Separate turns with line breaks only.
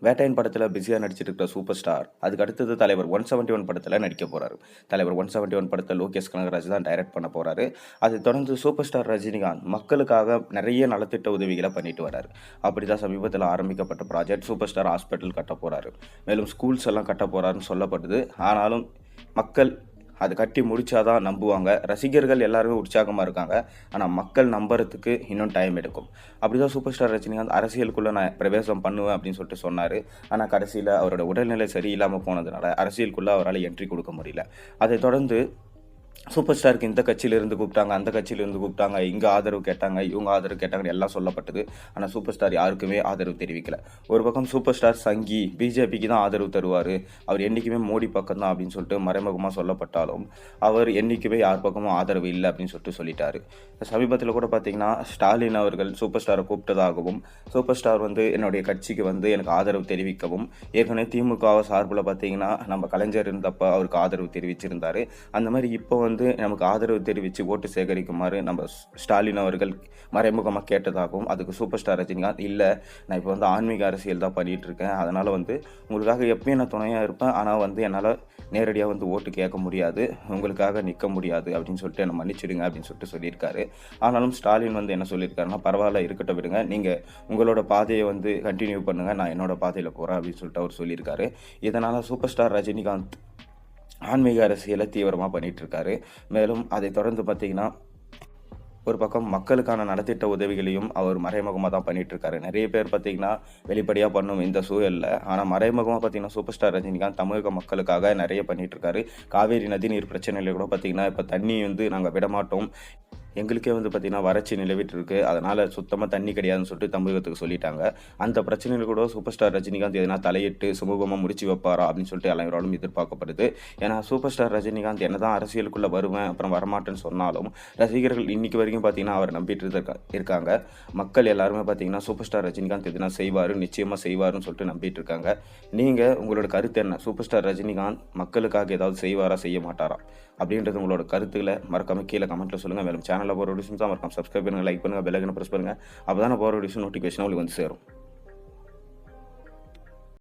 வேட்டையன் படத்தில் பிஸியாக நடிச்சிட்டு இருக்கிற சூப்பர் ஸ்டார் அதுக்கு அடுத்தது தலைவர் 171 படத்தில் நடிக்க போகிறாரு. தலைவர் 171 படத்தை லோகேஷ் கனகராஜ் தான் டைரக்ட் பண்ண போகிறாரு. அதை தொடர்ந்து சூப்பர் ஸ்டார் ரஜினிகாந்த் மக்களுக்காக நிறைய நலத்திட்ட உதவிகளை பண்ணிட்டு வராரு. அப்படி தான் சமீபத்தில் ஆரம்பிக்கப்பட்ட ப்ராஜெக்ட் சூப்பர் ஸ்டார் ஹாஸ்பிட்டல் கட்ட போகிறாரு. மேலும் ஸ்கூல்ஸ் எல்லாம் கட்ட போகிறாருன்னு சொல்லப்படுது. ஆனாலும் மக்கள் அது கட்டி முடிச்சாதான் நம்புவாங்க. ரசிகர்கள் எல்லாருமே உற்சாகமாக இருக்காங்க. ஆனால் மக்கள் நம்புறதுக்கு இன்னும் டைம் எடுக்கும். அப்படிதான் சூப்பர் ஸ்டார் ரஜினிகாந்த் அரசியலுக்குள்ளே நான் பிரவேசம் பண்ணுவேன் அப்படின்னு சொல்லிட்டு சொன்னார். ஆனால் கடைசியில் அவரோட உடல்நிலை சரியில்லாமல் போனதுனால அரசியலுக்குள்ளே அவரால் என்ட்ரி கொடுக்க முடியல. அதை தொடர்ந்து சூப்பர் ஸ்டாருக்கு இந்த கட்சியிலிருந்து கூப்பிட்டாங்க, அந்த கட்சியிலிருந்து கூப்பிட்டாங்க, இங்கே ஆதரவு கேட்டாங்க, இவங்க ஆதரவு கேட்டாங்கன்னு எல்லாம் சொல்லப்பட்டது. ஆனால் சூப்பர் ஸ்டார் யாருக்குமே ஆதரவு தெரிவிக்கல. ஒரு பக்கம் சூப்பர் ஸ்டார் சங்கி பிஜேபிக்கு தான் ஆதரவு தருவார், அவர் என்றைக்குமே மோடி பக்கம் தான் அப்படின்னு சொல்லிட்டு மறைமுகமாக சொல்லப்பட்டாலும் அவர் என்றைக்குமே யார் பக்கமும் ஆதரவு இல்லை அப்படின்னு சொல்லிட்டு சொல்லிட்டாரு. சமீபத்தில் கூட பார்த்தீங்கன்னா ஸ்டாலின் அவர்கள் சூப்பர் ஸ்டாரை கூப்பிட்டதாகவும் சூப்பர் ஸ்டார் என்னுடைய கட்சிக்கு எனக்கு ஆதரவு தெரிவிக்கவும் ஏற்கனவே திமுக சார்பில் பார்த்தீங்கன்னா நம்ம கலைஞர் இருந்தப்போ அவருக்கு ஆதரவு தெரிவிச்சிருந்தார். அந்த மாதிரி இப்போ நமக்கு ஆதரவு தெரிவித்து ஓட்டு சேகரிக்குமாறு நம்ம ஸ்டாலின் அவர்கள் மறைமுகமாக கேட்டதாகவும் அதுக்கு சூப்பர் ஸ்டார் ரஜினிகாந்த் இல்லை, நான் இப்போ ஆன்மீக அரசியல் தான் பண்ணிகிட்டு இருக்கேன், அதனால் உங்களுக்காக எப்பயும் நான் துணையாக இருப்பேன், ஆனால் என்னால் நேரடியாக ஓட்டு கேட்க முடியாது, உங்களுக்காக நிற்க முடியாது அப்படின்னு சொல்லிட்டு என்னை மன்னிச்சிடுங்க அப்படின்னு சொல்லிட்டு சொல்லியிருக்காரு. ஆனாலும் ஸ்டாலின் என்ன சொல்லியிருக்காருன்னா, பரவாயில்ல இருக்கட்டும் விடுங்க, நீங்கள் உங்களோட பாதையை கண்டினியூ பண்ணுங்கள், நான் என்னோட பாதையில் போகிறேன் அப்படின்னு சொல்லிட்டு அவர் சொல்லியிருக்காரு. இதனால் சூப்பர் ஸ்டார் ரஜினிகாந்த் ஆன்மீக அரசியலை தீவிரமாக பண்ணிகிட்டு இருக்காரு. மேலும் அதை தொடர்ந்து பார்த்தீங்கன்னா ஒரு பக்கம் மக்களுக்கான நலத்திட்ட உதவிகளையும் அவர் மறைமுகமாக தான் பண்ணிட்டு இருக்காரு. நிறைய பேர் பார்த்தீங்கன்னா வெளிப்படையாக பண்ணும் இந்த சூழலில், ஆனால் மறைமுகமாக பார்த்தீங்கன்னா சூப்பர் ஸ்டார் ரஜினிகாந்த் தமிழக மக்களுக்காக நிறைய பண்ணிட்டு இருக்காரு. காவேரி நதிநீர் பிரச்சனையில் கூட பார்த்தீங்கன்னா இப்போ தண்ணி நாங்கள் விடமாட்டோம், எங்களுக்கே பார்த்தீங்கன்னா வறட்சி நிலவிட்டு இருக்கு, அதனால் சுத்தமாக தண்ணி கிடையாதுன்னு சொல்லிட்டு தமிழகத்துக்கு சொல்லிட்டாங்க. அந்த பிரச்சனையில் கூட சூப்பர் ஸ்டார் ரஜினிகாந்த் எதனா தலையிட்டு சுமூகமாக முடிச்சு வைப்பாரா அப்படின்னு சொல்லிட்டு எல்லாரோடும் எதிர்பார்க்கப்படுது. ஏன்னா சூப்பர் ஸ்டார் ரஜினிகாந்த் என்னதான் அரசியலுக்குள்ளே வருவேன் அப்புறம் வரமாட்டேன்னு சொன்னாலும் ரசிகர்கள் இன்னைக்கு வரைக்கும் பார்த்தீங்கன்னா அவர் நம்பிட்டு இருக்காங்க. மக்கள் எல்லாருமே பார்த்தீங்கன்னா சூப்பர் ஸ்டார் ரஜினிகாந்த் எதுனா செய்வார், நிச்சயமாக செய்வாருன்னு சொல்லிட்டு நம்பிட்டு இருக்காங்க. நீங்கள் உங்களோட கருத்து என்ன? சூப்பர் ஸ்டார் ரஜினிகாந்த் மக்களுக்காக ஏதாவது செய்வாரா செய்ய மாட்டாரா அப்படின்றது உங்களோட கருத்துக்களை மறக்காம கீழே கமெண்ட்டில் சொல்லுங்கள். மேலும் சேனலில் போகிற வீடியோஸ் தான் மறக்காம சப்ஸ்கிரைப் பண்ணுங்கள், லைக் பண்ணுங்கள், பெல் ஐகானை ப்ரெஸ் பண்ணுங்கள். அப்போ தான் போகிற வீடியோஸ் நோட்டிஃபிகேஷன் உங்களுக்கு சேரும்.